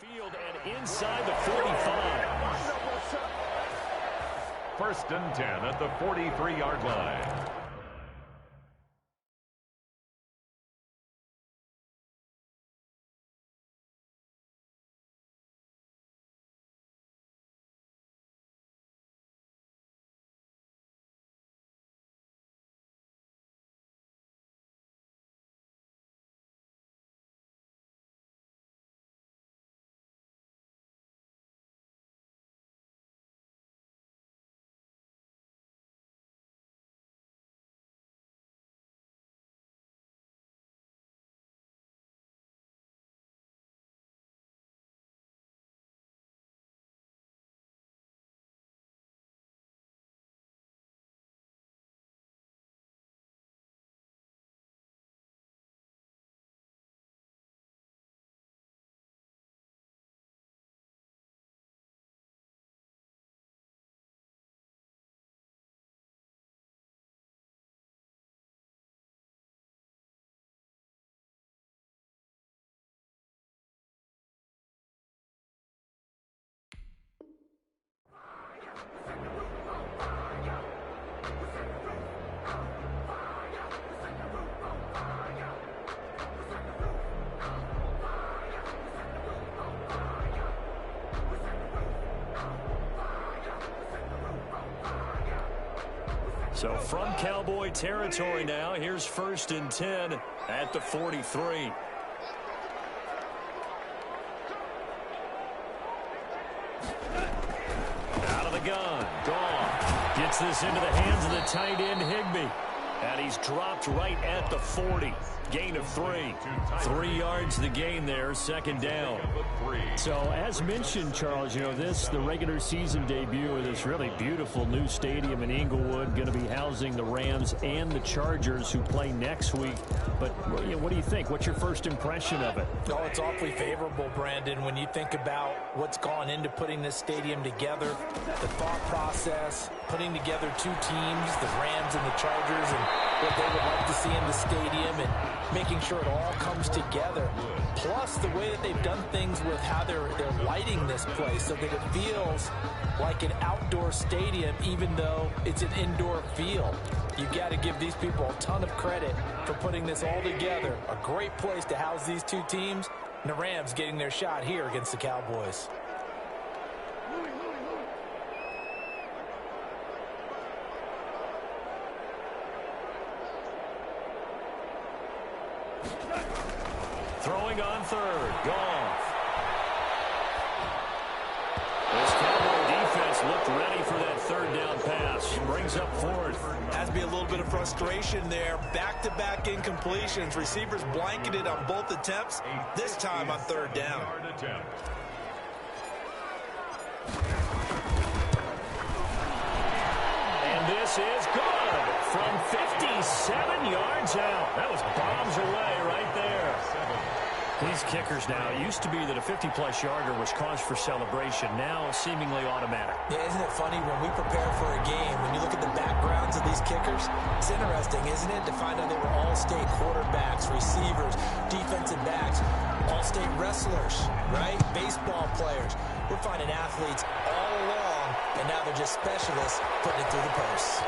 Field and inside the 45. First and 10 at the 43-yard line. So from Cowboy territory now, here's first and 10 at the 43. Out of the gun. Gone. Gets this into the hands of the tight end, Higbee. And he's dropped right at the 40. Gain of 3. 3 yards the gain there, second down. So as mentioned, Charles, you know, the regular season debut of this really beautiful new stadium in Inglewood, going to be housing the Rams and the Chargers who play next week. But you know, what do you think? What's your first impression of it? Oh, it's awfully favorable, Brandon, when you think about what's gone into putting this stadium together, the thought process, putting together two teams, the Rams and the Chargers, and what they would like to see in the stadium, and making sure it all comes together. Plus, the way that they've done things with how they're lighting this place so that it feels like an outdoor stadium, even though it's an indoor field. You've got to give these people a ton of credit for putting this all together. A great place to house these two teams, and the Rams getting their shot here against the Cowboys. Throwing on third. Goff. This Cowboy defense looked ready for that third down pass. Brings up fourth. Has to be a little bit of frustration there. Back-to-back incompletions. Receivers blanketed on both attempts. This time on third down. And this is good. From 57 yards out. That was bombs away right there. These kickers now, it used to be that a 50-plus yarder was cause for celebration. Now seemingly automatic. Yeah, isn't it funny when we prepare for a game, when you look at the backgrounds of these kickers, it's interesting, isn't it, to find out they were all-state quarterbacks, receivers, defensive backs, all-state wrestlers, right? Baseball players. We're finding athletes all along, and now they're just specialists putting it through the posts.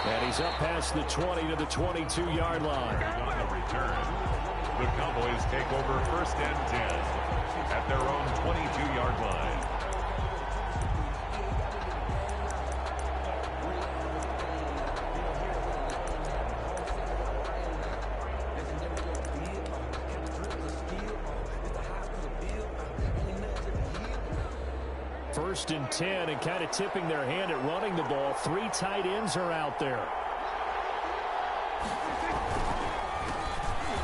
And he's up past the 20 to the 22-yard line. On the return, the Cowboys take over first and 10 at their own 22-yard line. First and 10, and kind of tipping their hand at running the ball. 3 tight ends are out there.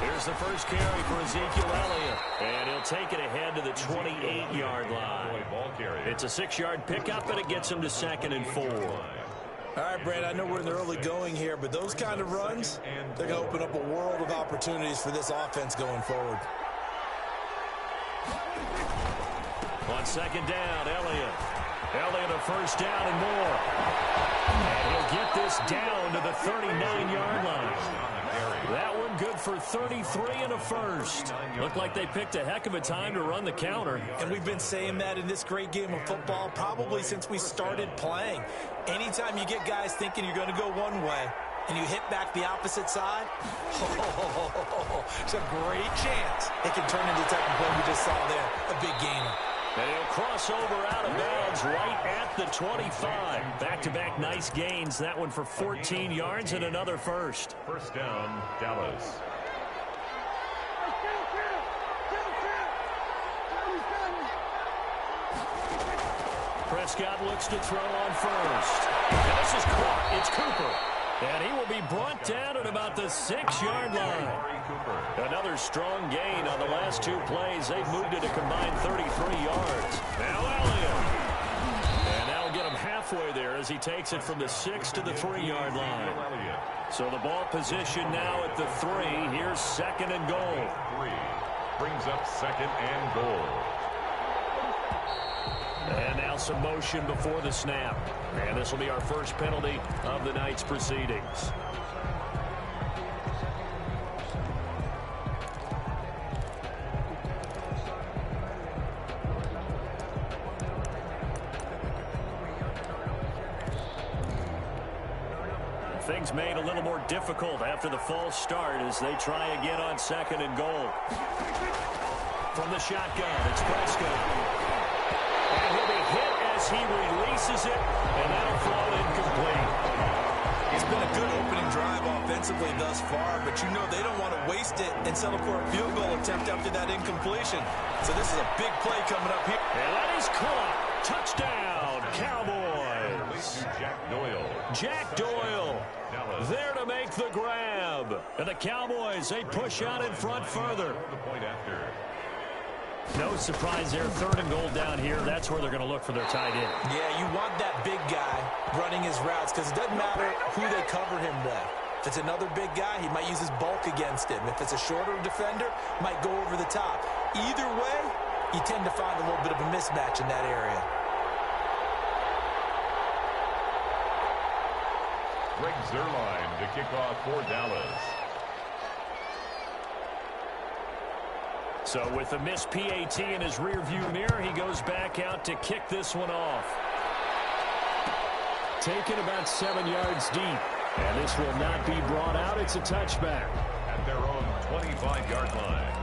Here's the first carry for Ezekiel Elliott. And he'll take it ahead to the 28-yard line. It's a 6-yard pickup, and it gets him to second and 4. All right, Brad, I know we're in the early going here, but those kind of runs, they're going to open up a world of opportunities for this offense going forward. On second down, Elliott. Elliott a first down and more. And he'll get this down to the 39-yard line. That one good for 33 and a first. Looked like they picked a heck of a time to run the counter. And we've been saying that in this great game of football probably since we started playing. Anytime you get guys thinking you're going to go one way and you hit back the opposite side, it's a great chance it can turn into the type of play we just saw there, a big gainer. And he'll cross over out of bounds right at the 25. Back-to-back nice gains. That one for 14 yards and another first. First down, Dallas. Prescott looks to throw on first. And this is caught. It's Cooper. And he will be brought down at about the 6-yard line. Another strong gain on the last two plays. They've moved it a combined 33 yards. Now Elliott. And that'll get him halfway there as he takes it from the 6 to the 3-yard line. So the ball position now at the 3. Here's second and goal. 3 brings up second and goal. And now some motion before the snap. And this will be our first penalty of the night's proceedings. Things made a little more difficult after the false start as they try again on second and goal. From the shotgun, it's Prescott. And he'll be hit as he releases it, and that'll fall incomplete. It's been a good opening drive offensively thus far, but you know they don't want to waste it and settle for a field goal attempt after that incompletion. So this is a big play coming up here. And that is caught. Touchdown, Cowboys. Jack Doyle there to make the grab. And the Cowboys, they push out in front further. No surprise there. Third and goal down here. That's where they're going to look for their tight end. Yeah, you want that big guy running his routes because it doesn't matter who they cover him with. If it's another big guy, he might use his bulk against him. If it's a shorter defender, might go over the top. Either way, you tend to find a little bit of a mismatch in that area. Greg Zuerlein to kick off for Dallas. So with a missed PAT in his rearview mirror, he goes back out to kick this one off. Taken about 7 yards deep. And this will not be brought out. It's a touchback. At their own 25-yard line.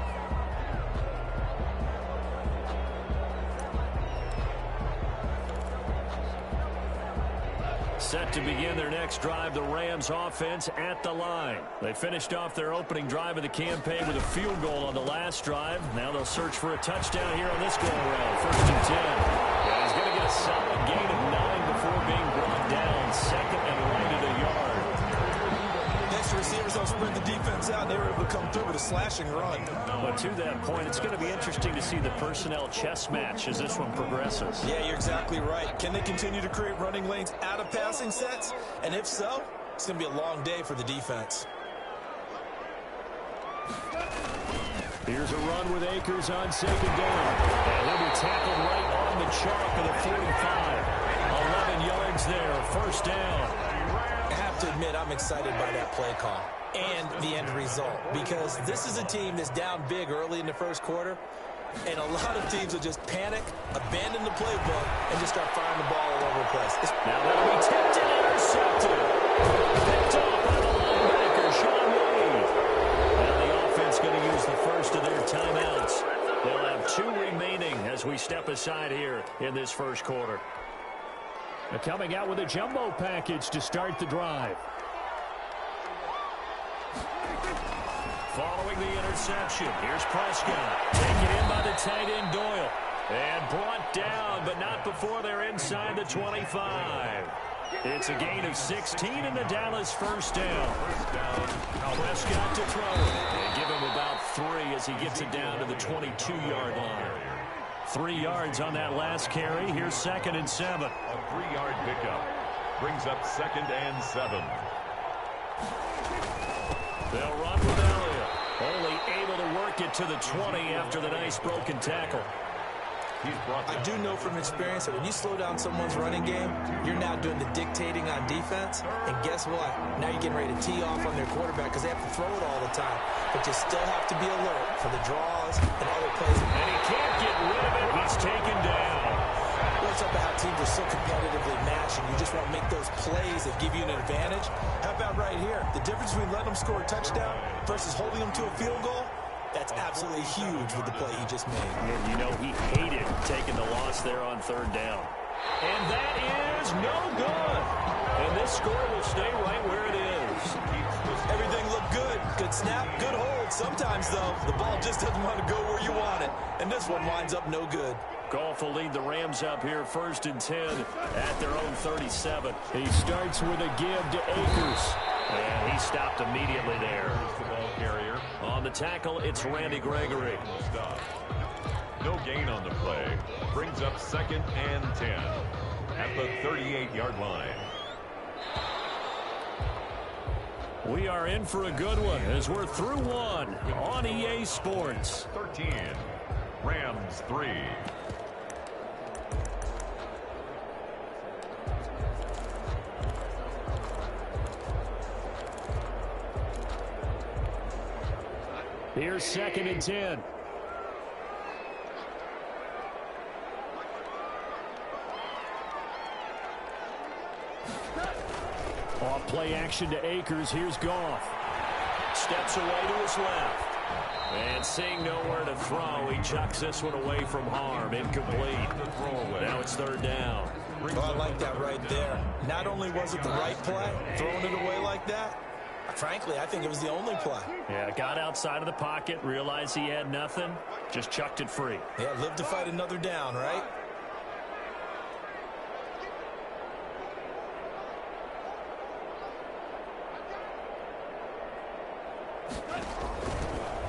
Set to begin their next drive, the Rams offense at the line. They finished off their opening drive of the campaign with a field goal on the last drive. Now they'll search for a touchdown here on this go-around. First and 10. Yeah, he's going to get a solid gain of 9 before being brought down. Second and right at a yard. Next receivers don't spread the defense out, and they were able to come through with a slashing run. But to that point, it's going to be interesting to see the personnel chess match as this one progresses. Yeah, you're exactly right. Can they continue to create running lanes out of passing sets? And if so, it's going to be a long day for the defense. Here's a run with Akers on second down. And he'll be tackled right on the chalk of the 45. 11 yards there, first down. I have to admit, I'm excited by that play call and the end result because this is a team that's down big early in the first quarter, and a lot of teams will just panic, abandon the playbook, and just start firing the ball all over the place. Now that'll be tipped and intercepted. Picked off by the linebacker, Sean Wade. Now the offense going to use the first of their timeouts. They'll have 2 remaining as we step aside here in this first quarter. They're coming out with a jumbo package to start the drive. Following the interception, here's Prescott. Taken in by the tight end Doyle. And brought down, but not before they're inside the 25. It's a gain of 16 and the Dallas first down. Prescott to throw it. And give him about 3 as he gets it down to the 22-yard line. 3 yards on that last carry. Here's second and 7. A 3-yard pickup brings up second and 7. They'll run with Elliott. Only able to work it to the 20 after the nice broken tackle. I do know from experience that when you slow down someone's running game, you're now doing the dictating on defense. And guess what? Now you're getting ready to tee off on their quarterback because they have to throw it all the time. But you still have to be alert for the draws and other plays. And he can't get rid of it. He's taken down. What's up about how teams are so competitively matched and you just want to make those plays that give you an advantage? How about right here? The difference between letting them score a touchdown versus holding them to a field goal? That's absolutely huge with the play he just made. And you know he hated taking the loss there on third down. And that is no good. And this score will stay right where it is. Everything looked good. Good snap, good hold. Sometimes, though, the ball just doesn't want to go where you want it. And this one winds up no good. Goff will lead the Rams up here 1st and 10 at their own 37. He starts with a give to Akers. And he stopped immediately there. Here's the ball carrier. On the tackle, it's Randy Gregory. No gain on the play. Brings up 2nd and 10 at the 38-yard line. We are in for a good one as we're through one on EA Sports. 13. Rams 3. Here's 2nd and 10. Off play action to Akers. Here's Goff. Steps away to his left. And seeing nowhere to throw, he chucks this one away from harm. Incomplete. Now it's 3rd down. Oh, I like that right there. Not only was it the right play, throwing it away like that, frankly, I think it was the only play. Yeah, got outside of the pocket, realized he had nothing, just chucked it free. Yeah, live to fight another down, right?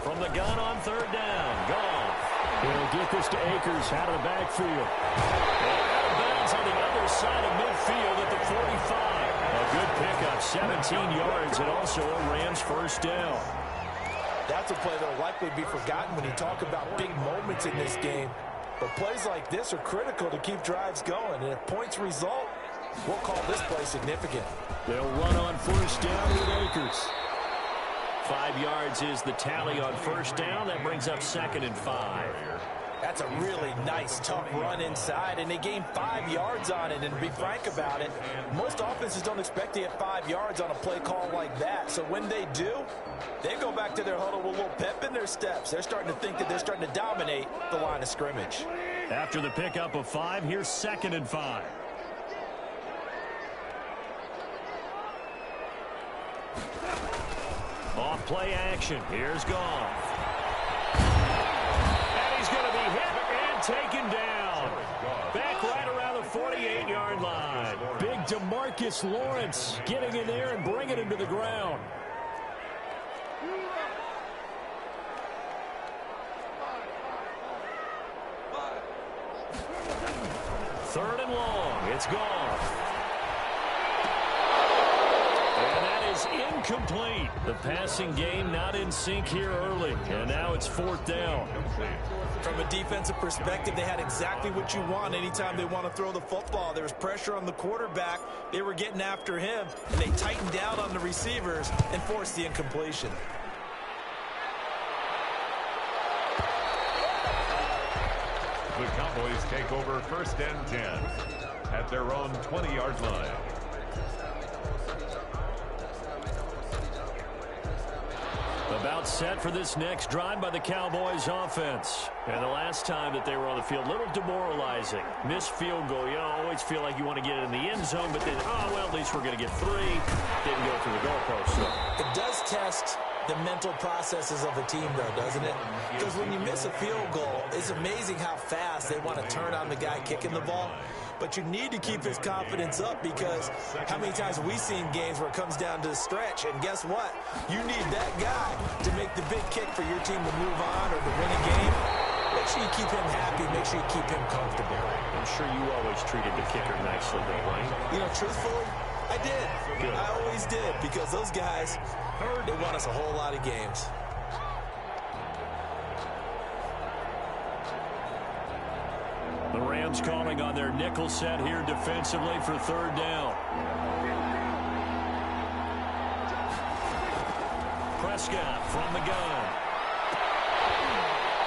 From the gun on 3rd down. Goff. He'll get this to Akers out of the backfield. And out of bounds on the other side of midfield at the 45. A good pickup, 17 yards, and also a Rams 1st down. That's a play that will likely be forgotten when you talk about big moments in this game. But plays like this are critical to keep drives going. And if points result, we'll call this play significant. They'll run on 1st down with Akers. 5 yards is the tally on 1st down. That brings up 2nd and 5. That's a really nice, tough run inside, and they gained 5 yards on it. And to be frank about it, most offenses don't expect to get 5 yards on a play call like that. So when they do, they go back to their huddle with a little pep in their steps. They're starting to think that they're starting to dominate the line of scrimmage. After the pickup of 5, here's 2nd and 5. Off play action. Here's Goff. And he's going to be hit and taken down. Back right around the 48-yard line. Big DeMarcus Lawrence getting in there and bringing him to the ground. Third and long. It's Goff. And that is incomplete. The passing game not in sync here early. And now it's 4th down. From a defensive perspective, they had exactly what you want anytime they want to throw the football. There was pressure on the quarterback. They were getting after him, and they tightened down on the receivers and forced the incompletion. The Cowboys take over 1st and 10 at their own 20-yard line. About set for this next drive by the Cowboys offense. And the last time that they were on the field, a little demoralizing. Missed field goal. You always feel like you want to get it in the end zone, but then, oh, well, at least we're going to get 3. Didn't go through the goalpost. So. It does test the mental processes of a team, though, doesn't it? Because when you miss a field goal, it's amazing how fast they want to turn on the guy kicking the ball. But you need to keep his confidence up because how many times have we seen games where it comes down to the stretch? And guess what? You need that guy to make the big kick for your team to move on or to win a game. Make sure you keep him happy. Make sure you keep him comfortable. I'm sure you always treated the kicker nicely, though, right? You know, truthfully, I did. Good. I always did because those guys, they won us a whole lot of games. Rams calling on their nickel set here defensively for third down. Prescott from the gun.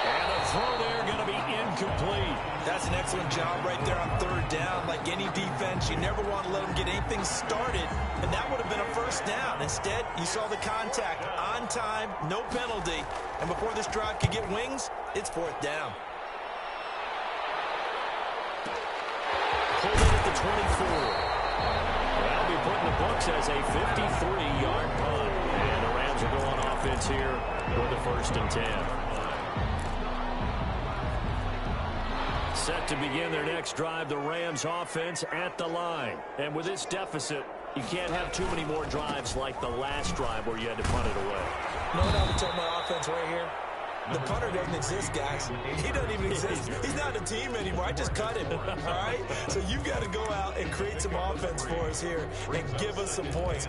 And a throw there going to be incomplete. That's an excellent job right there on third down. Like any defense, you never want to let them get anything started, and that would have been a first down. Instead, you saw the contact on time, no penalty, and before this drive could get wings, it's fourth down. Pulled in at the 24. That'll be put in the books as a 53-yard punt. And the Rams are going offense here for the 1st and 10. Set to begin their next drive, the Rams offense at the line. And with this deficit, you can't have too many more drives like the last drive where you had to punt it away. No one ever told my offense right here. The punter doesn't exist, guys. He doesn't even exist. He's not a team anymore. I just cut him, all right? So you've got to go out and create some offense for us here and give us some points.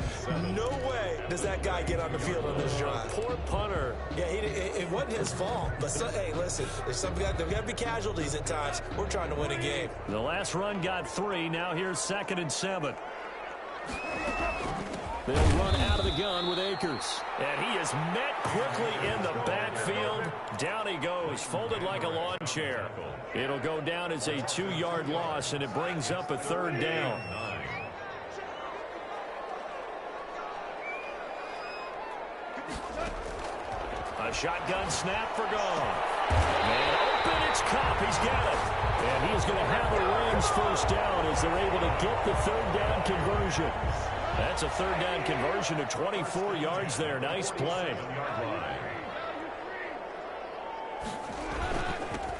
No way does that guy get on the field on this drive. Poor punter. Yeah, it wasn't his fault. But, hey, listen, there's got to be casualties at times. We're trying to win a game. The last run got 3. Now here's 2nd and 7. They'll run out of the gun with Akers. And he is met quickly in the backfield. Down he goes, folded like a lawn chair. It'll go down as a 2-yard loss, and it brings up a 3rd down. A shotgun snap for Goff. Man open, it's Cup. He's got it. And he is going to have the Rams first down as they're able to get the 3rd down conversion. That's a 3rd down conversion to 24 yards there. Nice play.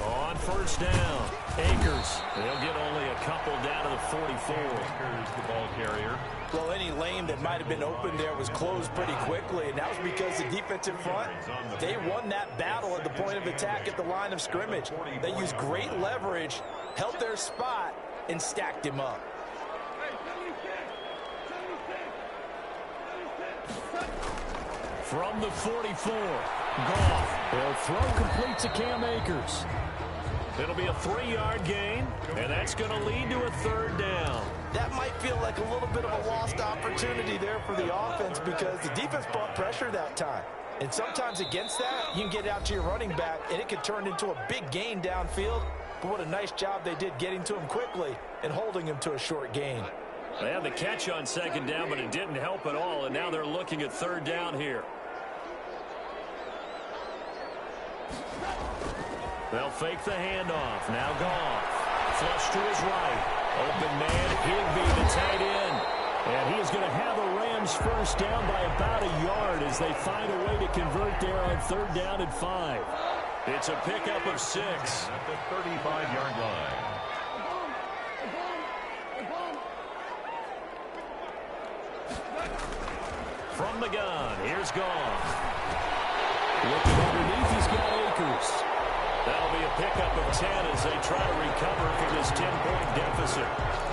On 1st down, Akers. They'll get only a couple down to the 44. Akers, the ball carrier. Well, any lane that might have been open there was closed pretty quickly, and that was because the defensive front, they won that battle at the point of attack at the line of scrimmage. They used great leverage, held their spot, and stacked him up. From the 44, Goff. They'll throw complete to Cam Akers. It'll be a 3-yard gain, and that's going to lead to a 3rd down. That might feel like a little bit of a lost opportunity there for the offense because the defense brought pressure that time. And sometimes against that, you can get out to your running back, and it could turn into a big gain downfield. But what a nice job they did getting to him quickly and holding him to a short gain. They had the catch on 2nd down, but it didn't help at all, and now they're looking at 3rd down here. They'll fake the handoff. Now Goff. Flush to his right. Open man, Higbee, the tight end. And he is going to have the Rams first down by about a yard as they find a way to convert there on 3rd down and 5. It's a pickup of 6. At the 35-yard line. From the gun, here's Goff. Looking underneath, he's got Akers. That'll be a pickup of 10 as they try to recover from this 10-point deficit.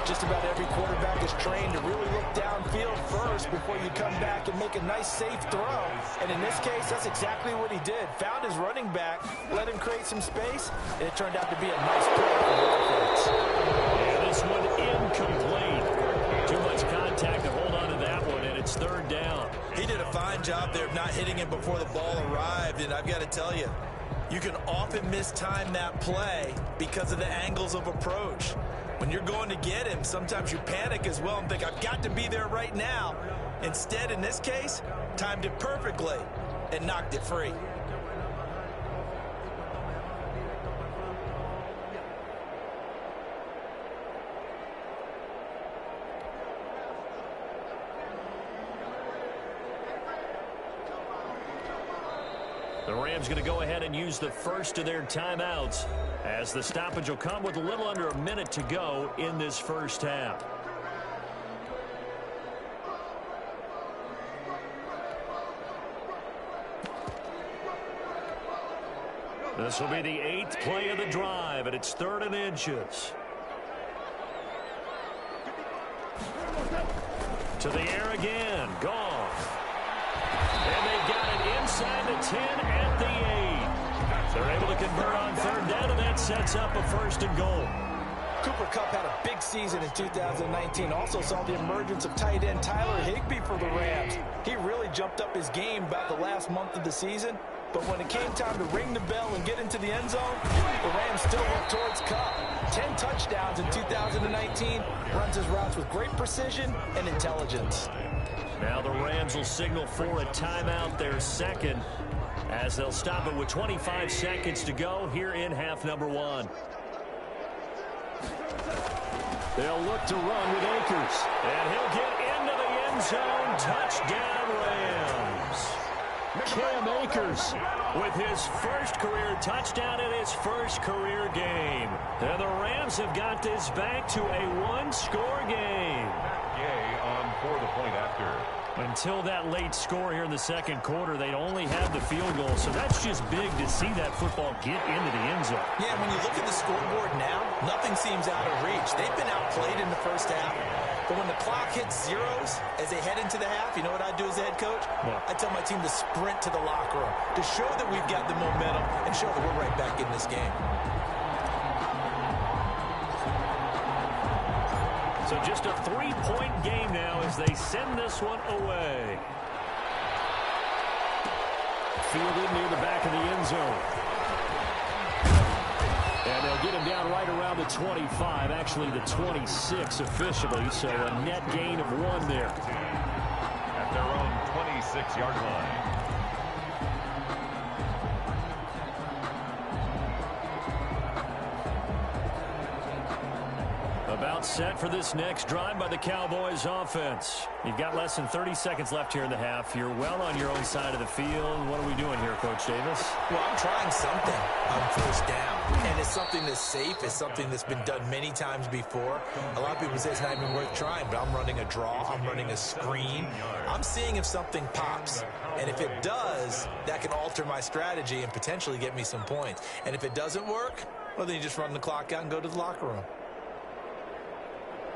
Just about every quarterback is trained to really look downfield first before you come back and make a nice, safe throw. And in this case, that's exactly what he did. Found his running back, let him create some space, and it turned out to be a nice play for the offense. And this one incomplete. Too much contact to hold on to that one, and it's 3rd down. He did a fine job there of not hitting him before the ball arrived, and I've got to tell you, you can often mistime that play because of the angles of approach. When you're going to get him, sometimes you panic as well and think, I've got to be there right now. Instead, in this case, timed it perfectly and knocked it free. The Rams going to go ahead and use the first of their timeouts as the stoppage will come with a little under a minute to go in this first half. This will be the 8th play of the drive, and it's 3rd and inches. To the air again, Goff. And they got it inside the 10 at the 8. They're able to convert on 3rd down, and that sets up a 1st and goal. Cooper Kupp had a big season in 2019. Also saw the emergence of tight end Tyler Higbee for the Rams. He really jumped up his game about the last month of the season. But when it came time to ring the bell and get into the end zone, the Rams still went towards Kupp. 10 touchdowns in 2019. Runs his routes with great precision and intelligence. Now the Rams will signal for a timeout, their second, as they'll stop it with 25 seconds to go here in half number 1. They'll look to run with Akers. And he'll get into the end zone. Touchdown, Rams. Cam Akers with his first career touchdown in his first career game. And the Rams have got this back to a one-score game. Gay on for the point after. Until that late score here in the second quarter, they'd only have the field goal. So that's just big to see that football get into the end zone. Yeah, when you look at the scoreboard now, nothing seems out of reach. They've been outplayed in the first half. But when the clock hits zeros as they head into the half, you know what I do as a head coach? What? I tell my team to sprint to the locker room to show that we've got the momentum and show that we're right back in this game. So just a 3-point game now as they send this one away. Fielded near the back of the end zone. And they'll get him down right around the 25, actually the 26 officially, so a net gain of 1 there. At their own 26-yard line. About set for this next drive by the Cowboys offense. You've got less than 30 seconds left here in the half. You're well on your own side of the field. What are we doing here, Coach Davis? Well, I'm trying something on first down. And it's something that's safe. It's something that's been done many times before. A lot of people say it's not even worth trying, but I'm running a draw. I'm running a screen. I'm seeing if something pops. And if it does, that can alter my strategy and potentially get me some points. And if it doesn't work, well, then you just run the clock out and go to the locker room.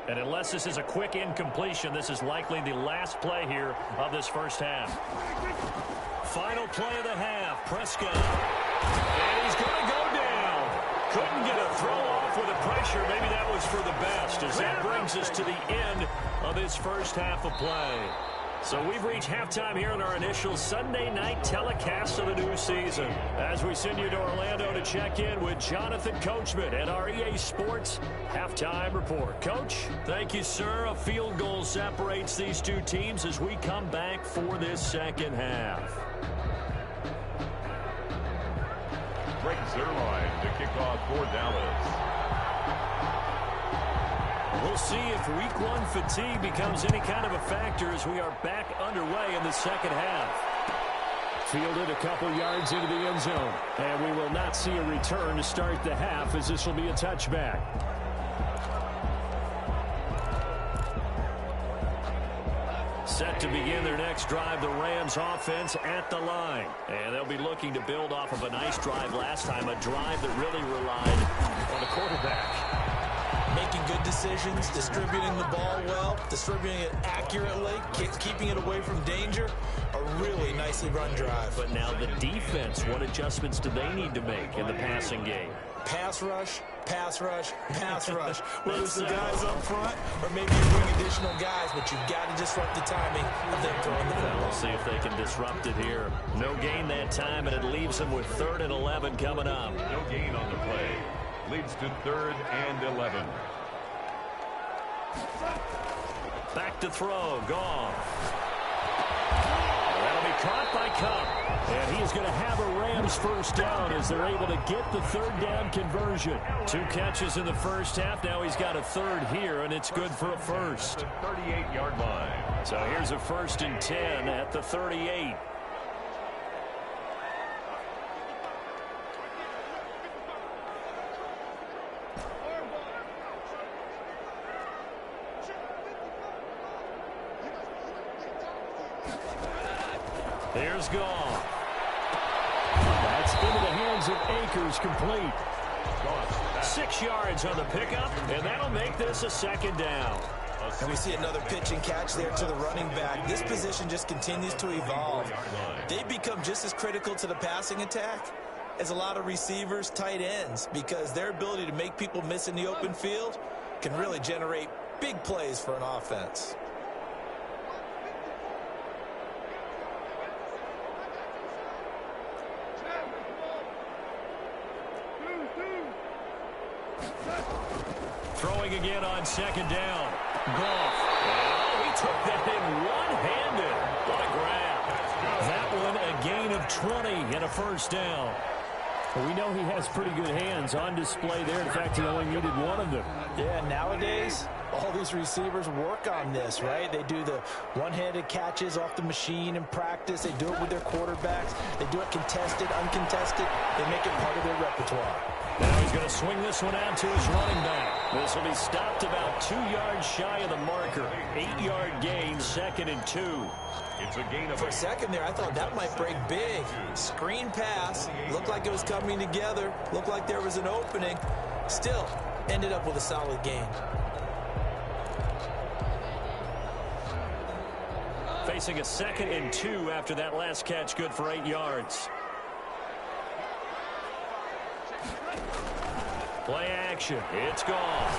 And unless this is a quick incompletion, this is likely the last play here of this first half. Final play of the half. Prescott. And he's going to go down. Couldn't get a throw off with the pressure. Maybe that was for the best, as that brings us to the end of this first half of play. So we've reached halftime here in our initial Sunday night telecast of the new season. As we send you to Orlando to check in with Jonathan Coachman at our EA Sports Halftime Report. Coach, thank you, sir. A field goal separates these two teams as we come back for this second half. Greg Zuerlein to kick off for Dallas. We'll see if week 1 fatigue becomes any kind of a factor as we are back underway in the second half. Fielded a couple yards into the end zone. And we will not see a return to start the half, as this will be a touchback. Set to begin their next drive, the Rams offense at the line. And they'll be looking to build off of a nice drive last time, a drive that really relied on the quarterback. Making good decisions, distributing the ball well, distributing it accurately, keeping it away from danger. A really nicely run drive. But now the defense, what adjustments do they need to make in the passing game? Pass rush, pass rush, pass rush. Whether it's the guys up front or maybe you bring additional guys, but you've got to disrupt the timing of them throwing the football. We'll see if they can disrupt it here. No gain that time, and it leaves them with 3rd and 11 coming up. No gain on the play. Leads to 3rd and 11. Back to throw. Goff. That'll be caught by Kupp. And he is going to have a Rams first down as they're able to get the 3rd down conversion. 2 catches in the first half. Now he's got a 3rd here, and it's good for a first. 38-yard line. So here's a 1st and 10 at the 38. Here's Goff. That's into the hands of Akers, complete. 6 yards on the pickup, and that'll make this a 2nd down. And we see another pitch and catch there to the running back. This position just continues to evolve. They become just as critical to the passing attack as a lot of receivers, tight ends, because their ability to make people miss in the open field can really generate big plays for an offense. Throwing again on second down. Goff. Oh, he took that in one-handed. What a grab. That one a gain of 20 and a first down. Well, we know he has pretty good hands on display there. In fact, he only needed one of them. Yeah, nowadays, all these receivers work on this, right? They do the one-handed catches off the machine in practice. They do it with their quarterbacks. They do it contested, uncontested. They make it part of their repertoire. Now he's going to swing this one out to his running back. This will be stopped about 2 yards shy of the marker. 8-yard gain, 2nd and 2. It's a gain of For a second there, I thought that might break big. Screen pass. Looked like it was coming together. Looked like there was an opening. Still, ended up with a solid gain. Facing a 2nd and 2 after that last catch, good for 8 yards. Play action. It's gone.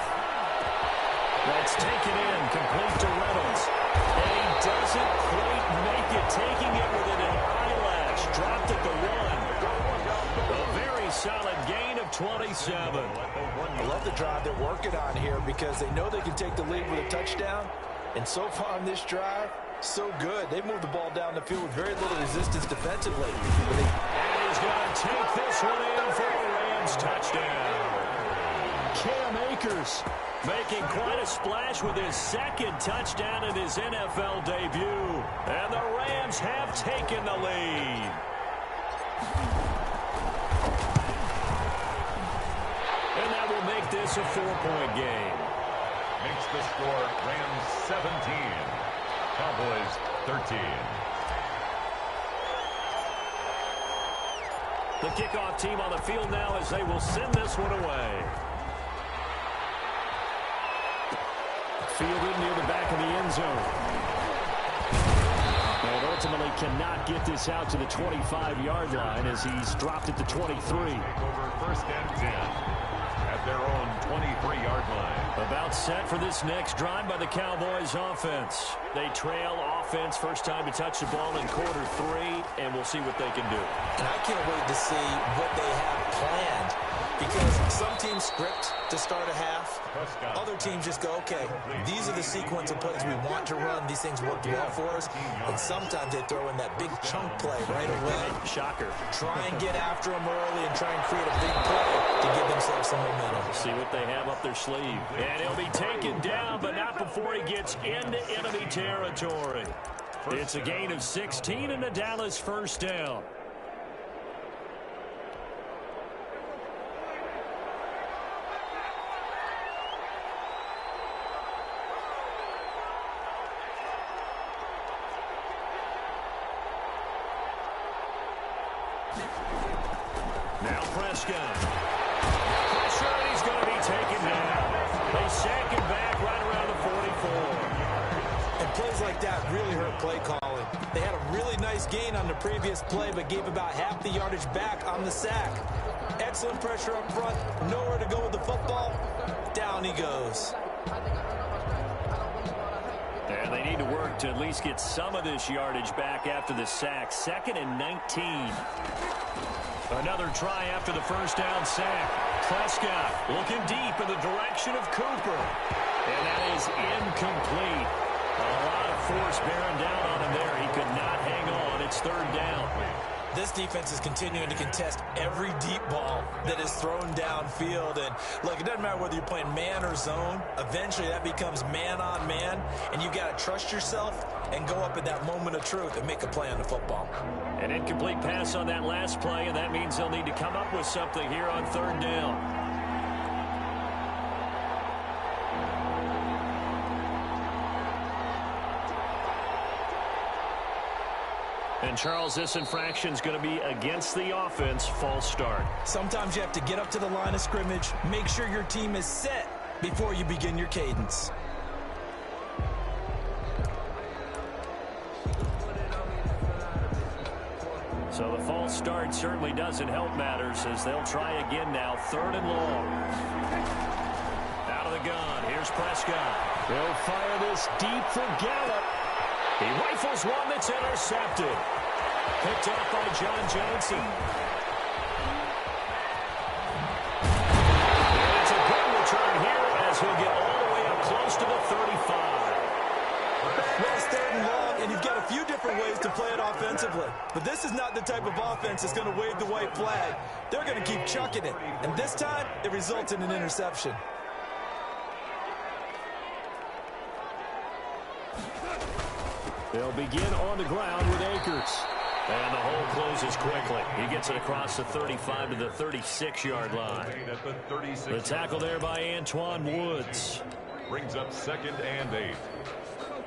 That's taken in. Complete to Reynolds. And he doesn't quite make it. Taking it within an eyelash. Dropped at the 1. A very solid gain of 27. I love the drive they're working on here because they know they can take the lead with a touchdown. And so far on this drive, so good. They moved the ball down the field with very little resistance defensively. And he's going to take this one in for a Rams touchdown. Cam Akers making quite a splash with his 2nd touchdown in his NFL debut. And the Rams have taken the lead. And that will make this a 4-point game. makes the score Rams 17, Cowboys 13. The kickoff team on the field now as they will send this one away. Fielded near the back of the end zone. And ultimately cannot get this out to the 25-yard line as he's dropped at the 23. Over 1st and 10 at their own 23-yard line. About set for this next drive by the Cowboys offense. They trail offense, first time to touch the ball in quarter 3, and we'll see what they can do. And I can't wait to see what they have planned, because some teams script to start a half. Other teams just go, okay, these are the sequence of plays we want to run. These things worked well for us. And sometimes they throw in that big chunk play right away. Shocker. Try and get after them early and try and create a big play to give themselves some momentum. See what they have up their sleeve. And he'll be taken down, but not before he gets into enemy territory. It's a gain of 16 and a Dallas first down. Now Prescott. Pressure, and he's going to be taken down. They sack him back right around the 44. And plays like that really hurt play calling. They had a really nice gain on the previous play, but gave about half the yardage back on the sack. Excellent pressure up front. Nowhere to go with the football. Down he goes. And they need to work to at least get some of this yardage back after the sack. 2nd and 19. Another try after the first down sack. Prescott looking deep in the direction of Cooper. And that is incomplete. A lot of force bearing down on him there. He could not hang on. It's 3rd down. This defense is continuing to contest every deep ball that is thrown downfield. And, look, it doesn't matter whether you're playing man or zone. Eventually, that becomes man-on-man, and you got to trust yourself and go up at that moment of truth and make a play on the football. An incomplete pass on that last play, and that means they'll need to come up with something here on 3rd down. And, Charles, this infraction is going to be against the offense. False start. Sometimes you have to get up to the line of scrimmage, make sure your team is set before you begin your cadence. So the false start certainly doesn't help matters as they'll try again now. 3rd and long. Out of the gun. Here's Prescott. They'll fire this deep for Gallup. He rifles one that's intercepted. Picked up by John Johnson. And it's a good return here as he'll get all the way up close to the 35. Well, it's 3rd and long, and you've got a few different ways to play it offensively. But this is not the type of offense that's going to wave the white flag. They're going to keep chucking it. And this time, it results in an interception. They'll begin on the ground with Akers. And the hole closes quickly. He gets it across the 35 to the 36-yard line. The tackle there by Antoine Woods. Brings up 2nd and 8.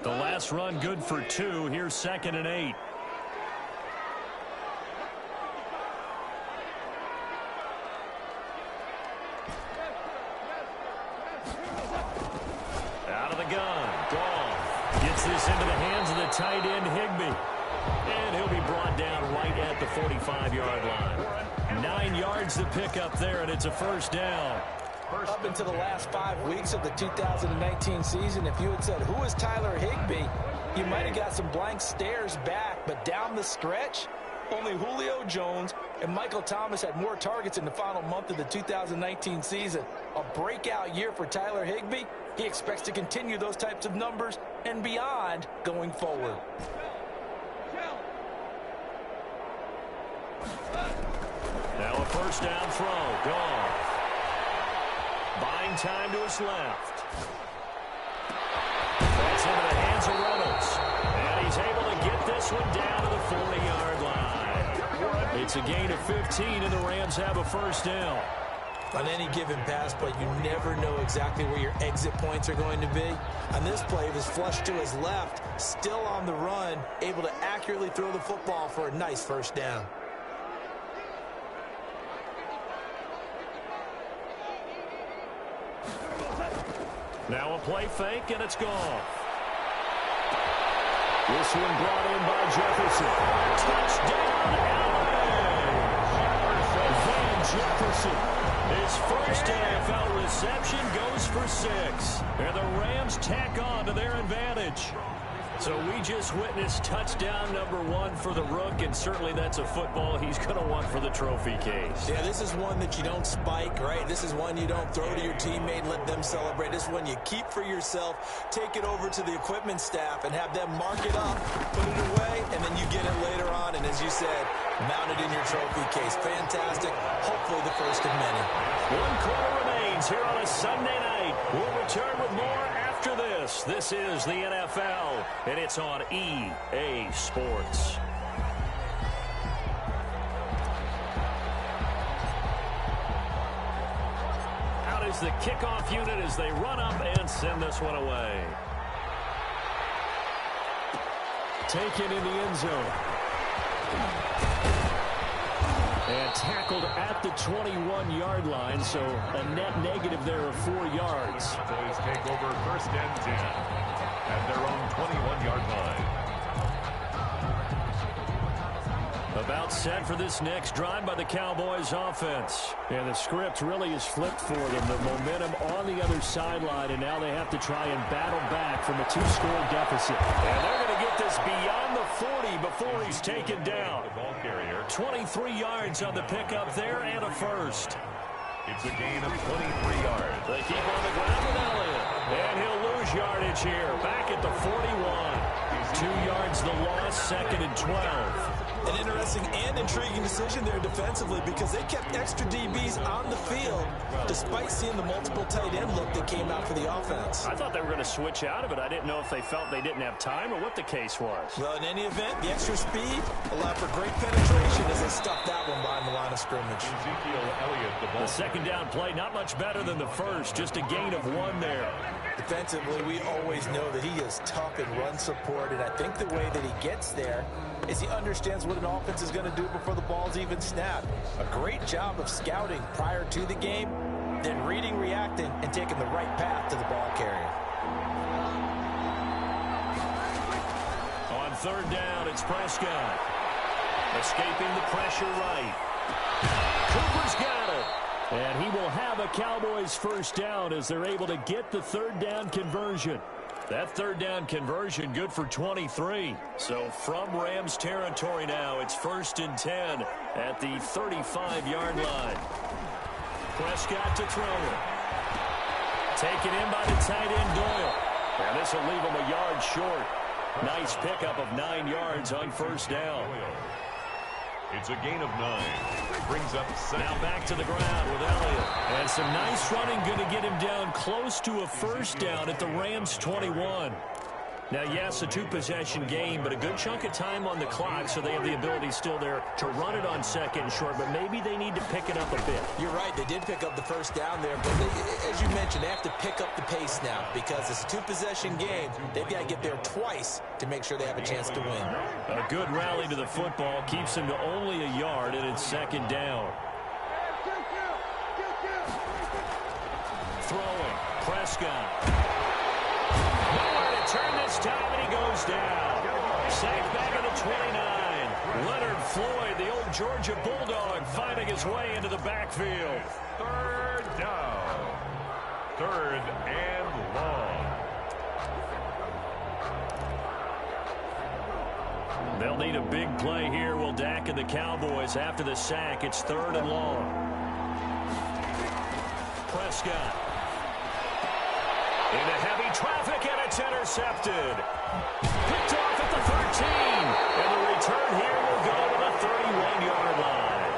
The last run good for 2. Here's 2nd and 8. Out of the gun. Goff gets this into the hands of the tight end Higbee. And he'll be brought down right at the 45-yard line. 9 yards to pick up there, and it's a 1st down. Up into the last 5 weeks of the 2019 season, if you had said, who is Tyler Higbee, you might have got some blank stares back. But down the stretch, only Julio Jones and Michael Thomas had more targets in the final month of the 2019 season. A breakout year for Tyler Higbee. He expects to continue those types of numbers and beyond going forward. Now a 1st down throw. Goff. Buying time to his left. That's into the hands of Reynolds. And he's able to get this one down to the 40-yard line. It's a gain of 15, and the Rams have a 1st down. On any given pass play, you never know exactly where your exit points are going to be. On this play, it was flushed to his left, still on the run, able to accurately throw the football for a nice 1st down. Now a play fake, and it's gone. This one brought in by Jefferson. Touchdown, LA! Van Jefferson. His first NFL reception goes for 6. And the Rams tack on to their advantage. So we just witnessed touchdown number 1 for the Rook, and certainly that's a football he's going to want for the trophy case. Yeah, this is one that you don't spike, right? This is one you don't throw to your teammate and let them celebrate. This is one you keep for yourself, take it over to the equipment staff, and have them mark it up, put it away, and then you get it later on. And as you said, mount it in your trophy case. Fantastic. Hopefully the first of many. 1 quarter remains here on a Sunday night. We'll return with more after this. This is the NFL, and it's on EA Sports. Out is the kickoff unit as they run up and send this one away. Taken in the end zone. And tackled at the 21-yard line, so a net negative there of 4 yards. Boys take over 1st and 10 at their own 21-yard line. About set for this next drive by the Cowboys offense. And the script really is flipped for them. The momentum on the other sideline, and now they have to try and battle back from a 2-score deficit. And they're going to get this beyond the 40 before he's taken down. The ball carrier. 23 yards on the pickup there and a 1st. It's a gain of 23 yards. They keep on the ground with Elliott. And he'll lose yardage here. Back at the 41. 2 yards the loss, 2nd and 12. An interesting and intriguing decision there defensively because they kept extra DBs on the field despite seeing the multiple tight end look that came out for the offense. I thought they were going to switch out of it. I didn't know if they felt they didn't have time or what the case was. Well, in any event, the extra speed allowed for great penetration as they stuffed that one behind the line of scrimmage. Ezekiel Elliott, the ball. The 2nd down play, not much better than the 1st. Just a gain of 1 there. Defensively, we always know that he is tough in run support, and I think the way that he gets there is he understands what an offense is going to do before the ball's even snapped. A great job of scouting prior to the game, then reading, reacting, and taking the right path to the ball carrier. On 3rd down, it's Prescott. Escaping the pressure right. Cooper's got it. And he will have a Cowboys first down as they're able to get the third down conversion. That third down conversion good for 23. So from Rams territory now, it's 1st and 10 at the 35-yard line. Prescott to throw it. Taken in by the tight end Doyle. And this will leave him a yard short. Nice pickup of 9 yards on first down. It's a gain of 9. Brings up second. Now back to the ground with Elliott. And some nice running going to get him down close to a first down at the Rams 21. Now, yes, a two-possession game, but a good chunk of time on the clock, so they have the ability still there to run it on second and short, but maybe they need to pick it up a bit. You're right. They did pick up the first down there, but they, as you mentioned, they have to pick up the pace now because it's a two-possession game. They've got to get there twice to make sure they have a chance to win. A good rally to the football keeps them to only a yard, and it's second down. Throwing. Prescott. Nowhere to turn this time, and he goes down. Sacked back at the 29. Leonard Floyd, the old Georgia Bulldog, finding his way into the backfield. Third down. Third and long. They'll need a big play here. Will Dak and the Cowboys after the sack. It's 3rd and long. Prescott. Into heavy traffic, and it's intercepted. Picked off at the 13. And the return here will go to the 31-yard line.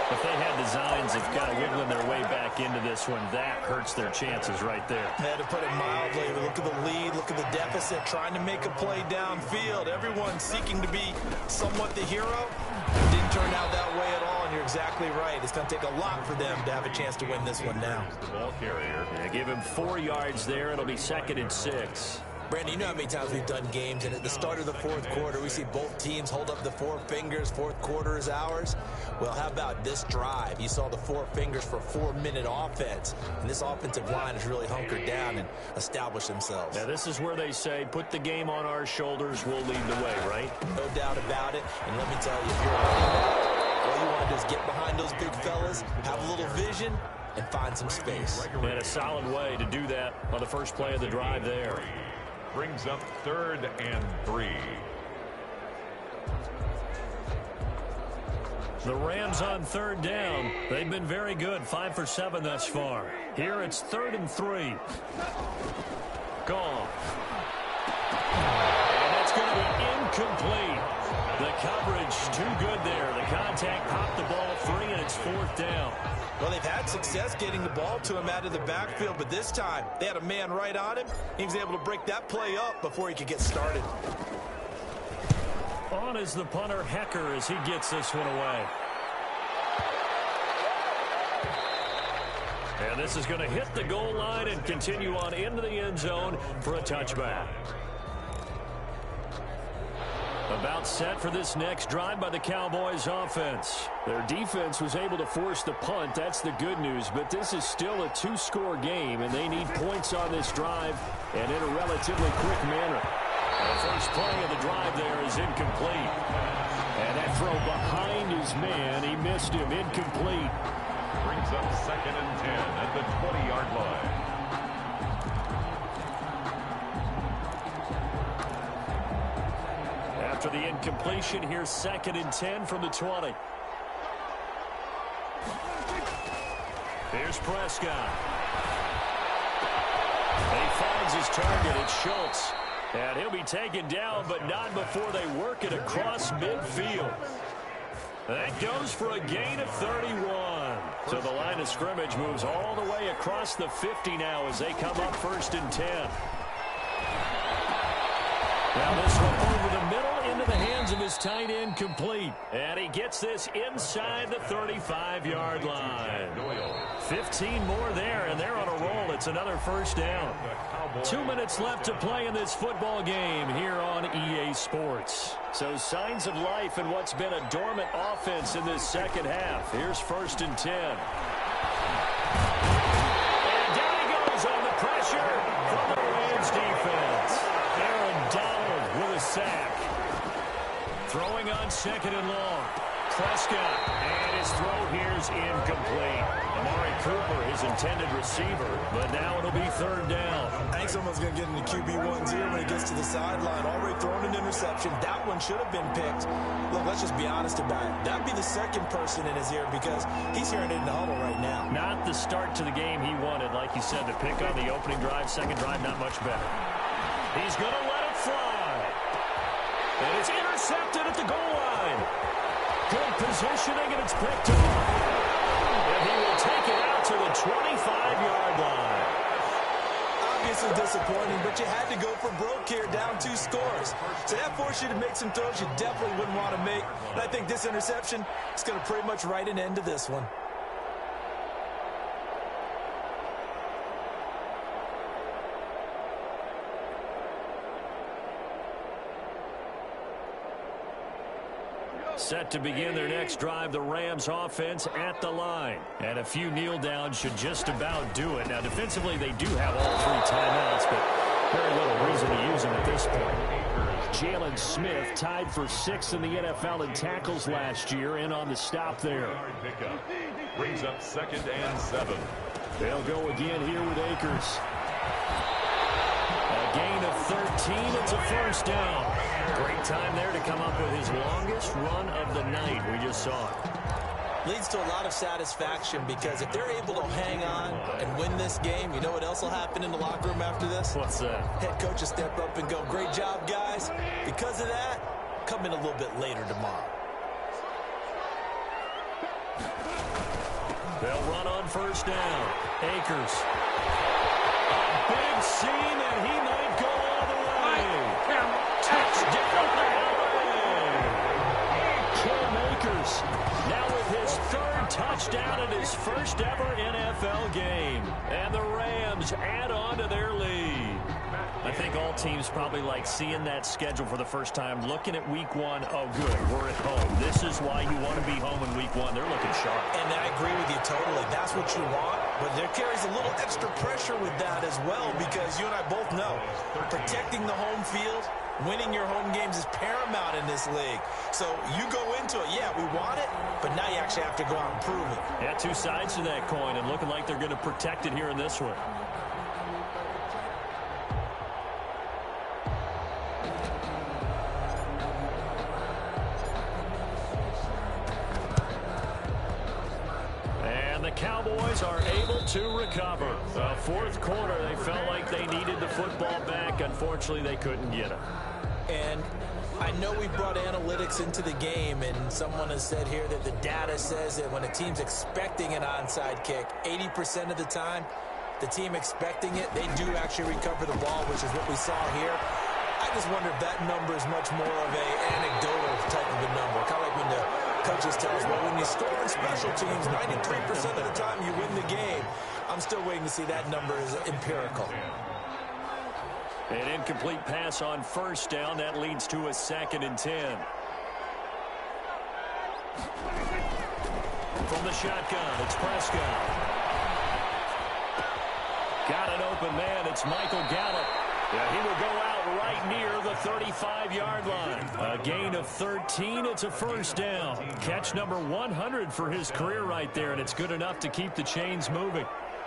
If they had designs of kind of wiggling their way back into this one, that hurts their chances right there. To put it mildly, look at the lead, look at the deficit, trying to make a play downfield. Everyone seeking to be somewhat the hero. Didn't turn out that way at all, and you're exactly right. It's going to take a lot for them to have a chance to win this one now. The ball carrier. Yeah, give him 4 yards there. It'll be 2nd and 6. Brandon, you know how many times we've done games, and at the start of the fourth quarter, we see both teams hold up the 4 fingers. Fourth quarter is ours. Well, how about this drive? You saw the 4 fingers for 4-minute offense, and this offensive line has really hunkered down and established themselves. Now, this is where they say, put the game on our shoulders, we'll lead the way, right? No doubt about it, and let me tell you, if you're a running back, all you want to do is get behind those big fellas, have a little vision, and find some space. And a solid way to do that on the first play of the drive there. Brings up 3rd and 3. The Rams on 3rd down. They've been very good, 5 for 7 thus far. Here it's 3rd and 3. Gone. And that's going to be incomplete. The coverage too good there. The contact popped the ball free, and it's 4th down. Well, they've had success getting the ball to him out of the backfield, but this time they had a man right on him. He was able to break that play up before he could get started. On is the punter, Hecker, as he gets this one away. And this is going to hit the goal line and continue on into the end zone for a touchback. About set for this next drive by the Cowboys offense. Their defense was able to force the punt. That's the good news. But this is still a 2-score game, and they need points on this drive and in a relatively quick manner. The first play of the drive there is incomplete. And that throw behind his man, he missed him. Incomplete. Brings up 2nd and 10 at the 20-yard line. After the incompletion, here's 2nd and 10 from the 20. Here's Prescott. He finds his target. It's Schultz. And he'll be taken down, but not before they work it across midfield. That goes for a gain of 31. So the line of scrimmage moves all the way across the 50 now as they come up 1st and 10. Now this one over the middle into the hands of his tight end, complete. And he gets this inside the 35-yard line. 15 more there, and they're on a roll. It's another first down. 2 minutes left to play in this football game here on EA Sports. So signs of life in what's been a dormant offense in this second half. Here's 1st and 10. And down he goes on the pressure from the Rams defense. Aaron Donald with a sack. Throwing on second and long. Prescott, and his throw here's incomplete. Amari Cooper, his intended receiver, but now it'll be third down. I think someone's going to get into QB1 here when he gets to the sideline. Already thrown an interception. That one should have been picked. Look, let's just be honest about it. That'd be the second person in his ear because he's hearing it in the huddle right now. Not the start to the game he wanted. Like you said, the pick on the opening drive, second drive, not much better. He's going to let it fly. And it's intercepted at the goal line. Good positioning, and it's picked off. And he will take it out to the 25-yard line. Obviously disappointing, but you had to go for broke here, down 2 scores. So that forced you to make some throws you definitely wouldn't want to make. And I think this interception is going to pretty much write an end to this one. Set to begin their next drive, the Rams offense at the line. And a few kneel downs should just about do it. Now, defensively, they do have all 3 timeouts, but very little reason to use them at this point. Jalen Smith tied for 6th in the NFL in tackles last year, and on the stop there. Brings up 2nd and 7. They'll go again here with Akers. A gain of 13. It's a first down. Great time there to come up with his longest run of the night. We just saw it. Leads to a lot of satisfaction because if they're able to hang on and win this game, you know what else will happen in the locker room after this? What's that? Head coach will step up and go, great job, guys. Because of that, come in a little bit later tomorrow. They'll run on first down. Akers. A big seam, and he might go all the way. Touchdown, Cam Akers now with his 3rd touchdown in his first ever NFL game. And the Rams add on to their lead. I think all teams probably like seeing that schedule for the first time, looking at week 1. Oh, good, we're at home. This is why you want to be home in week 1. They're looking sharp. And I agree with you totally. That's what you want. But there carries a little extra pressure with that as well because you and I both know protecting the home field, winning your home games is paramount in this league. So you go into it, yeah, we want it, but now you actually have to go out and prove it. Yeah, 2 sides to that coin, and looking like they're going to protect it here in this one. Cowboys are able to recover. The 4th quarter, they felt like they needed the football back. Unfortunately, they couldn't get it. And I know we brought analytics into the game, and someone has said here that the data says that when a team's expecting an onside kick, 80% of the time, the team expecting it, they do actually recover the ball, which is what we saw here. I just wonder if that number is much more of an anecdotal type of a number. Kind of like when the coaches tell us, well, when you score on special teams, 93% of the time you win the game. I'm still waiting to see that number is empirical. An incomplete pass on first down. That leads to a 2nd and 10. From the shotgun, it's Prescott. Got an open man. It's Michael Gallup. Yeah, he will go out right near the 35-yard line. A gain of 13. It's a first down. Catch number 100 for his career right there, and it's good enough to keep the chains moving.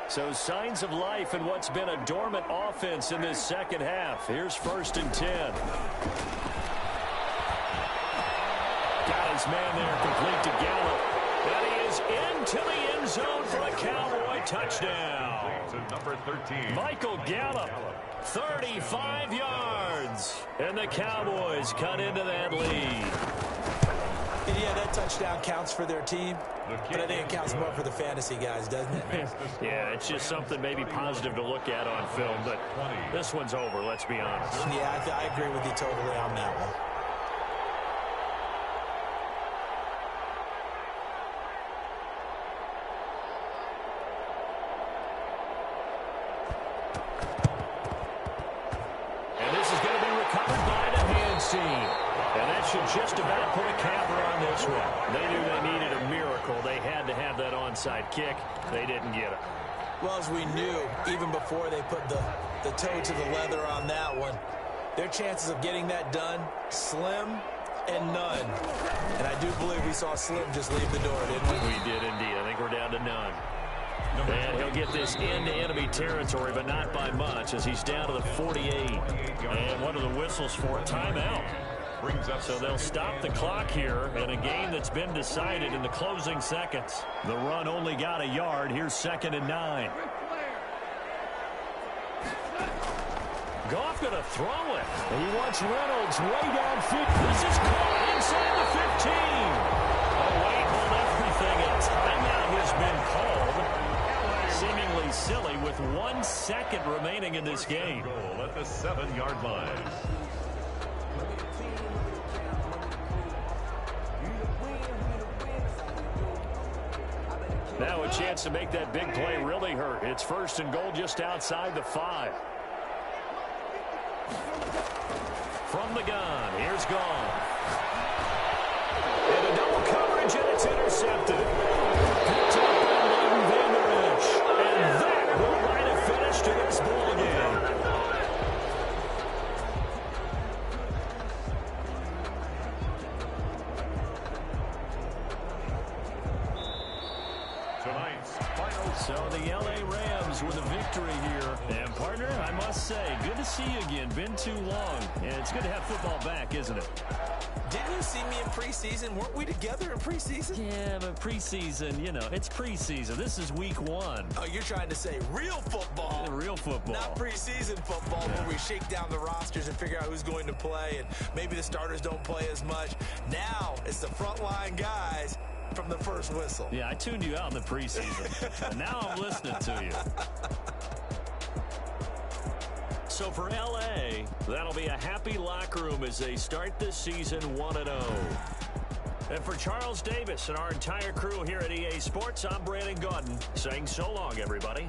So signs of life in what's been a dormant offense in this second half. Here's 1st and 10. Got his man there, complete to Gallup. And he is into the end zone for a Cowboy touchdown. To number 13. Michael Gallup, 35 yards. And the Cowboys cut into that lead. And yeah, that touchdown counts for their team, but I think it counts more for the fantasy guys, doesn't it? Yeah, it's just something maybe positive to look at on film, but this one's over, let's be honest. Yeah, I agree with you totally on that one. And this is going to be recovered by the hands team. And that should just about put a capper on this one. They knew they needed a miracle. They had to have that onside kick. They didn't get it. Well, as we knew, even before they put the toe to the leather on that one, their chances of getting that done, slim, and none. And I do believe we saw Slim just leave the door, didn't we? We did indeed. I think we're down to none. And he'll get this into enemy territory, but not by much, as he's down to the 48. And what are the whistles for? Timeout. So they'll stop the clock here in a game that's been decided in the closing seconds. The run only got a yard. Here's 2nd and 9. Goff going to throw it. He wants Reynolds way downfield. This is caught inside the 15. Oh, wait, hold everything. A timeout has been called. Seemingly silly with 1 second remaining in this game. Goal at the 7-yard line. Now a chance to make that big play really hurt. It's 1st and goal just outside the 5. From the gun, here's Goff. And a double coverage, and it's intercepted. Picked up by Leighton Vander Esch. And that will write a finish to this ball game. So the L.A. Rams with a victory here. And, partner, I must say, good to see you again. Been too long. And it's good to have football back, isn't it? Didn't you see me in preseason? Weren't we together in preseason? Yeah, but preseason, you know, it's preseason. This is week 1. Oh, you're trying to say real football. Real football. Not preseason football where we shake down the rosters and figure out who's going to play, and maybe the starters don't play as much. Now it's the frontline guys from the first whistle. Yeah, I tuned you out in the preseason. And now I'm listening to you. So for L.A., that'll be a happy locker room as they start this season 1-0. And for Charles Davis and our entire crew here at EA Sports, I'm Brandon Gaudin saying so long, everybody.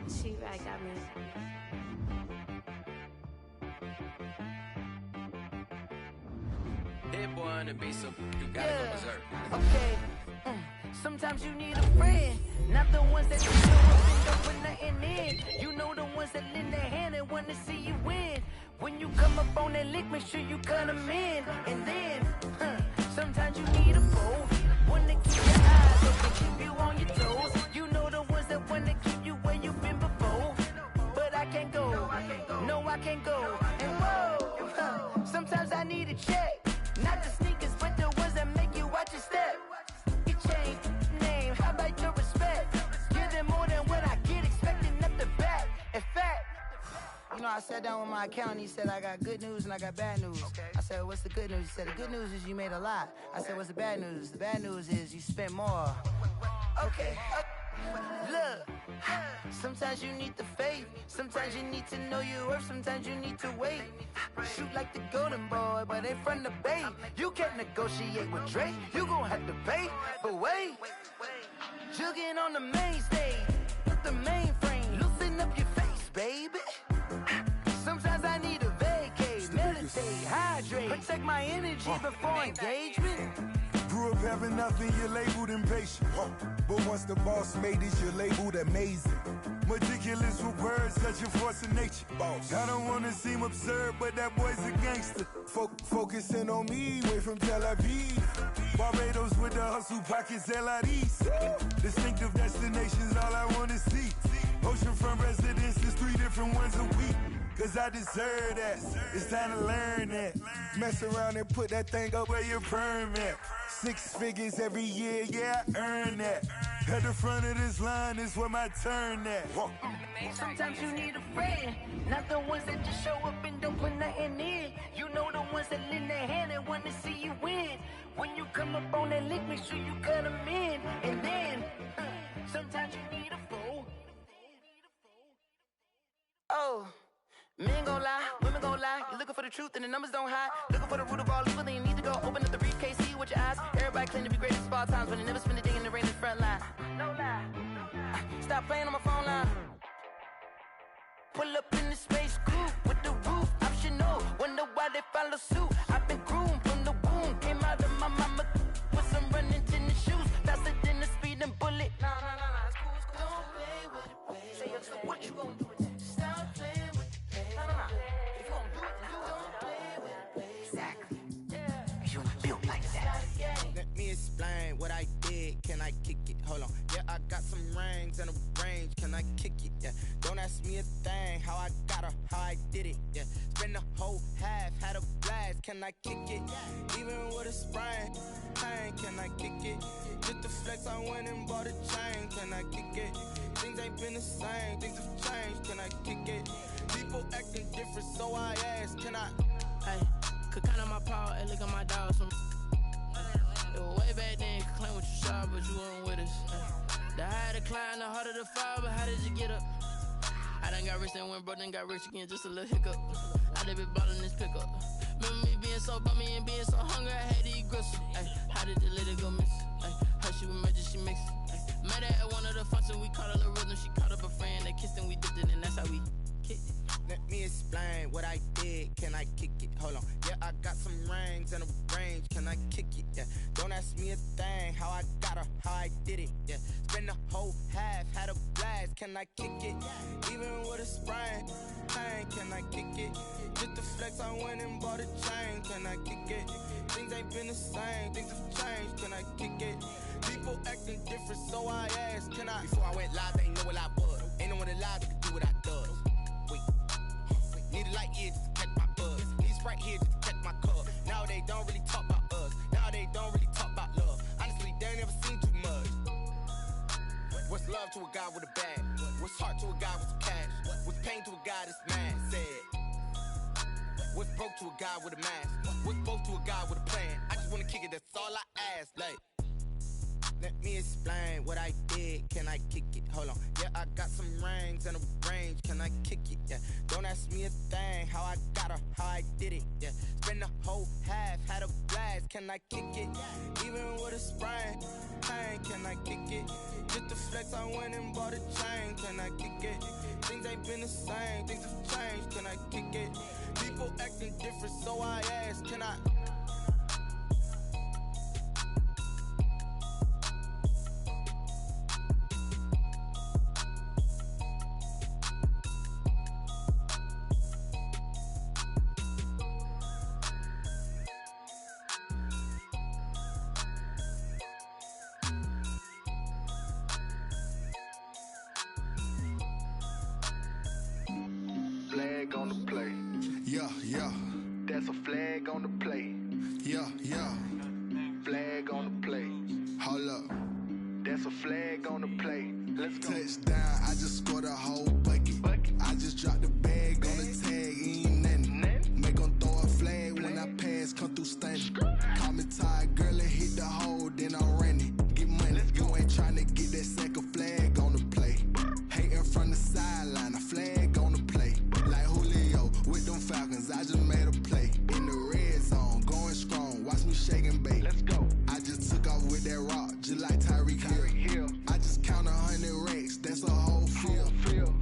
She right got me. Hit boy on the beat, so you gotta go berserk. Okay. Sometimes you need a friend, not the ones that you show up and don't put nothing in. You know the ones that lend their hand and want to see you win. When you come up on that lick, make sure you cut them in. And then, sometimes you need a foe, one to keep your eyes open, keep you on your toes. You know the ones that want to keep you where you've been before. But I can't go, no I can't go. And whoa, sometimes I need a check, not the sneakers, but the ones that make you watch your step. You change name, how about your respect? Give them more than what I get, expecting up the back. In fact, you know, I sat down with my accountant. He said, I got good news and I got bad news. Okay. I said, what's the good news? He said, the good news is you made a lot. I said, what's the bad news? The bad news is you spent more. Okay. Look, sometimes you need the faith. Sometimes you need to know your worth. Sometimes you need to wait. Shoot like the golden boy, but ain't from the bay. You can't negotiate with Drake. You gon' have to pay. But wait, jugging on the main stage with the mainframe. Loosen up your face, baby. Sometimes I need a vacate, meditate, hydrate, protect my energy before engagement. Grew up having nothing, you're labeled impatient. But once the boss made it, you're labeled amazing. Meticulous with words, such a force of nature. I don't wanna seem absurd, but that boy's a gangster. Focusing on me, way from Tel Aviv. Barbados with the hustle pockets, LIDs. Distinctive destinations, all I wanna see. Oceanfront residences, 3 different ones a week. Cause I deserve that, it's time to learn that. Mess around and put that thing up where your perm at. 6 figures every year, yeah, I earn that. At the front of this line is where my turn at. Sometimes you need a friend, not the ones that just show up and don't put nothing in. You know the ones that lend their hand and want to see you win. When you come up on that lick, make sure you cut them in. And then, sometimes you need a foe. Oh. Men gon' lie, women gon' lie. You're looking for the truth and the numbers don't hide. Looking for the root of all evil, then you need to go open up the briefcase, see with your eyes. Everybody claim to be greatest of all times, but they never spend a day in the rain in the front line. No lie. Stop playing on my phone line. Pull up in the space coupe with the roof optional. Wonder why they follow suit. I've been groomed from the womb. Came out of my mama with some running tennis shoes. Faster than the speeding bullet. Nah, it's cool, it's cool. Don't play with it, baby. Say so what you gon' do with that? Stop playing with it, baby. Nah. If you gon' do it, then you don't play with it, baby. Exactly. Yeah. You built like that. Let me explain what I did. Can I kick it? Hold on. Yeah, I got some rings and a range. Can I kick it? Yeah. Don't ask me a thing. How I got her, how I did it. Yeah. Spend the whole half, had a blast. Can I kick it? Even with a sprain. Pain, can I kick it? Just the flex, I went and bought a chain. Can I kick it? Things ain't been the same. Things have changed. Can I kick it? People acting different, so I ask. Can I? Hey, could count on my power and look at my dogs from. It was way back then, could claim what you saw, but you weren't with us. The higher the climb, the harder the fall, but how did you get up? I done got rich and went broke, then got rich again, just a little hiccup. I done been ballin' this pickup. Remember me being so bummy and being so hungry, I had to eat gristle. Ay, how did the lady go miss? Ay, how she was magic, she mixed. Met her at one of the functions, we caught a little rhythm, she caught up a friend, they kissed and we dipped it, and that's how we kicked it. Let me explain what I did. Can I kick it? Hold on. Yeah, I got some rings and a range. Can I kick it? Yeah. Don't ask me a thing. How I got her, how I did it. Yeah. Spend the whole half, had a blast. Can I kick it? Even with a sprain. Pain, can I kick it? Just the flex, I went and bought a chain. Can I kick it? Things ain't been the same. Things have changed. Can I kick it? People acting different, so I asked. Can I? Before I went live, they ain't know what I was. Ain't no one alive that could do what I does. Need a light here just to catch my buzz. Need a Sprite here just to catch my cup. Now they don't really talk about us. Now they don't really talk about love. Honestly, they ain't never seen too much. What's love to a guy with a bag? What's heart to a guy with some cash? What's pain to a guy that's mad? Said. What's broke to a guy with a mask? What's both to a guy with a plan? I just wanna kick it, that's all I ask. Like, Let me explain what I did. Can I kick it? Hold on. Yeah, I got some rings and a range. Can I kick it? Yeah. Don't ask me a thing. How I got her, how I did it. Yeah. Spend the whole half, had a blast. Can I kick it? Even with a sprain. Pain, can I kick it? Just the flex, I went and bought a chain. Can I kick it? Things ain't been the same. Things have changed. Can I kick it? People acting different, so I ask. Can I? Flag on the play. Yeah, yeah. That's a flag on the play. Yeah, yeah. Flag on the play. Hold up. That's a flag on the play. Let's go. Touchdown, I just scored a whole bucket. I just dropped the bag on the tag, ain't nothing. Make 'em throw a flag when I pass, come through stunning. Call me tired, girl, and hit the hole, then I'm running. Get money, you ain't tryna get that second flag on the play. Hating from the sideline, a flag on the play. Like Julio with them Falcons, I just made a play. In the red zone, going strong, watch me shake and bake. Let's go. I just took off with that rock, just like Tyreek Hill. I just count 100 racks, that's a whole field.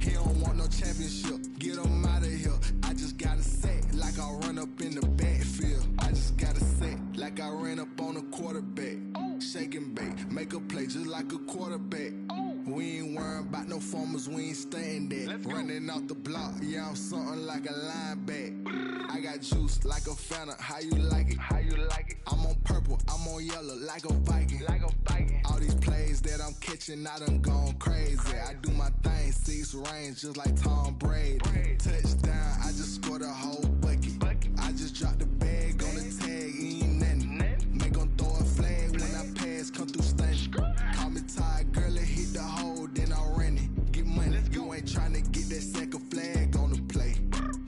He don't want no championship, get him out of here. I just got a set, like I run up in the backfield. I just got a set, like I ran up on a quarterback. Shake and bake, make a play just like a quarterback. We ain't worrying about no formers, we ain't staying there. Running off the block, yeah, I'm something like a linebacker. I got juice like a Fanta, how you like it? How you like it? I'm on purple, I'm on yellow, like a Viking. Like a Viking. All these plays that I'm catching, I done gone crazy. I do my thing, 6 range, just like Tom Brady. Touchdown, I just scored a whole bucket. I just dropped the bag on the tag, ain't nothing. Make 'em throw a flag when I pass, come through stunning. Call me tired, girl, and hit the hole, then I'm running. Get money, you ain't tryna get that second flag on the play.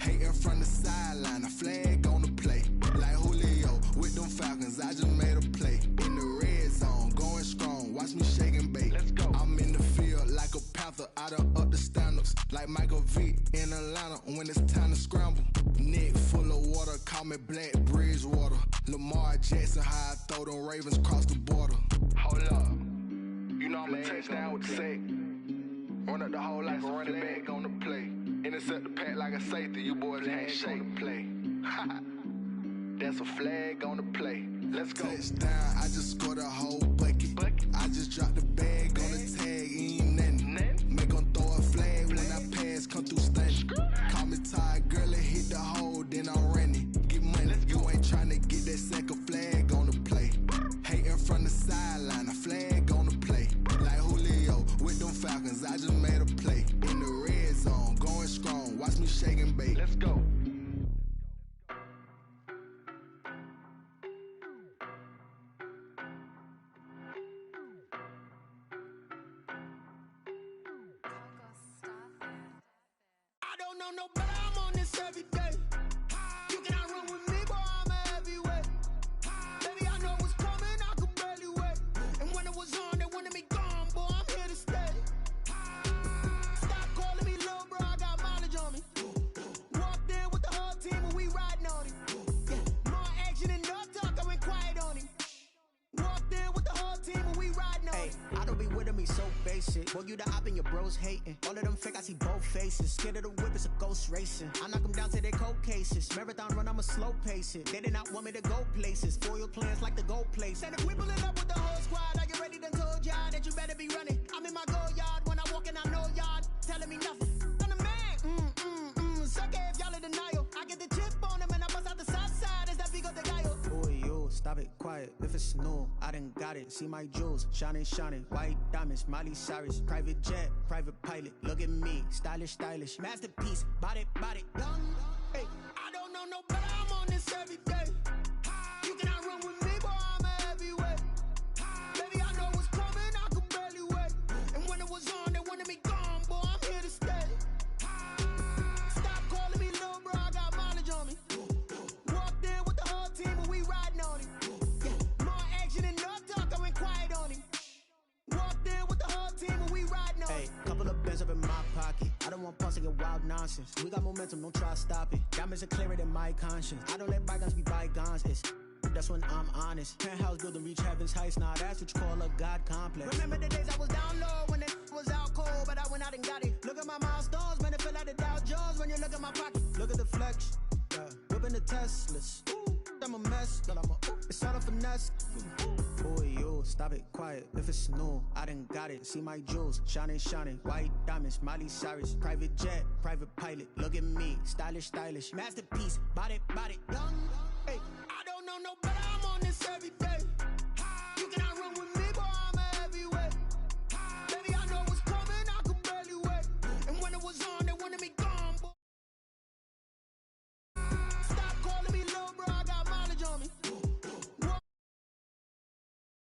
Hating from the sideline, a flag on the play. Like Julio with them Falcons, I just made a play. In the red zone, going strong, watch me shake and bake. Let's go. I'm in the field like a Panther, I done up the standards. Like Michael Vick in Atlanta when it's time to scramble. Neck full of water, call me Black Bridgewater. Lamar Jackson, how I throw them Ravens cross the border. Hold up. You know I'm a touchdown with the sack. Run up the hole like a running back on the play. Intercept the pack like a safety, you boys can't shake the play. That's a flag on the play. Let's go. Touchdown, I just scored a whole bucket. I just dropped the bag on the tag, ain't nothing. Make 'em throw a flag when I pass, come through stunning. Call me tired, girl, and hit the hole, then I'm running. Get money, you ain't tryna get that second flag on the play. Hating from the sideline, a flag on the play. Like Julio with them Falcons, I just made a play. In the red zone, going strong, watch me shake and bake. Let's go. I don't know no better, I'm on this every day. You cannot run with me, boy, I'm a heavyweight. Baby, I know what's coming, I could barely wait. And when it was on, they wanted me gone, boy, I'm here to stay. Stop calling me little bro, I got mileage on me. Walked in with the whole team and we riding on him. Yeah, more action and no talk, I went quiet on him. Walked in with the whole team and we riding on him. I don't be with him, he's so basic. Boy, you the op and your bros hating. All of them fake, I see both faces. Scared of the whip, it's a ghost racing. I knock them down to their cold cases. Marathon run, I'ma slow pace it. They did not want me to go places. Foil plans like the gold place. Said if we pulling up with the whole squad, are you ready? Done told y'all that you better be running. I'm in my go yard when I walk in, I know y'all telling me nothing. I'm the man, suck it if y'all in denial. I get the chip on them and I bust out the south side. Is that big of the guy? Boy, you, stop it, quiet. If it's new, I done got it. See my jewels, shining, shining. White diamonds, Miley Cyrus. Private jet, private pilot. Look at me, stylish, stylish. Masterpiece, body, young. Hey, I don't know no better, I'm on this every day. You cannot run with me, boy, I'm a heavyweight. Baby, I know what's coming, I could barely wait. And when it was on, they wanted me gone, boy, I'm here to stay. Stop calling me little bro, I got mileage on me. Walked in with the whole team and we riding on him. Yeah, more action and no talk, I went quiet on him. nonsense. We got momentum, don't try to stop it. Diamonds are clearer than my conscience. I don't let bygones be bygones. That's when I'm honest. Penthouse building, reach heaven's heights. Nah, that's what you call a God complex. Remember the days I was down low when it was out cold, but I went out and got it. Look at my milestones, man, it feel like the Dow Jones when you look at my pocket. Look at the flex, yeah. Whipping the Teslas. Ooh, I'm a mess, girl, it's all a finesse. Boy, yo, stop it, quiet. If it's new, I done got it. See my jewels, shining, shining. White diamonds, Miley Cyrus. Private jet, private pilot. Look at me, stylish, stylish. Masterpiece, body, young. Hey, I don't know no better.